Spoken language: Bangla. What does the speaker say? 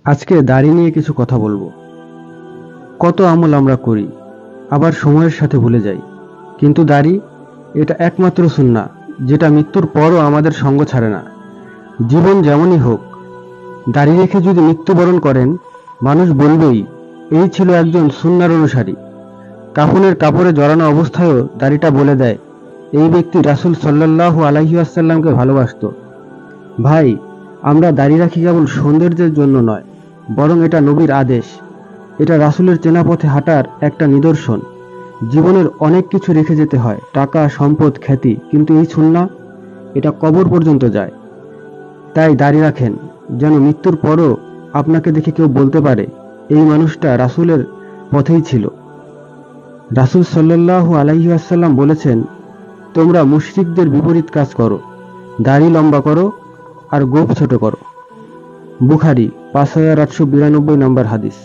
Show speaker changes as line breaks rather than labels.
আজকে দাড়ি নিয়ে কিছু কথা বলবো। কত আমল আমরা করি, আবার সময়ের সাথে ভুলে যাই। কিন্তু দাড়ি, এটা একমাত্র সুন্নাহ যেটা মৃত্যুর পরও আমাদের সঙ্গ ছাড়ে না। জীবন যেমনই হোক, দাড়ি রেখে যদি মৃত্যুবরণ করেন, মানুষ বলবেই এই ছিল একজন সুন্নাহর অনুসারী। কাফনের কাপড়ে জড়ানো অবস্থায়ও দাড়িটা বলে দেয় এই ব্যক্তি রাসূল সাল্লাল্লাহু আলাইহি ওয়াসাল্লামকে ভালোবাসতো। ভাই, আমরা দাড়ি রাখি কেবল সৌন্দর্যের জন্য নয়, বরং এটা নবীর আদেশ। এটা রাসূলের চেনা পথে হাঁটার একটা নিদর্শন। জীবনের অনেক কিছু রেখে যেতে হয়, টাকা, সম্পদ, খ্যাতি, কিন্তু এই সুন্নাহ, এটা কবর পর্যন্ত যায়। তাই দাড়ি রাখেন, যেন মৃত্যুর পরও আপনাকে দেখে কেউ বলতে পারে এই মানুষটা রাসূলের পথেই ছিল। রাসূল সাল্লাল্লাহু আলাইহি ওয়াসাল্লাম বলেছেন, তোমরা মুশরিকদের বিপরীত কাজ করো, দাড়ি লম্বা করো আর গোঁফ ছোট করো। বুখারী 5892 নম্বর হাদিস।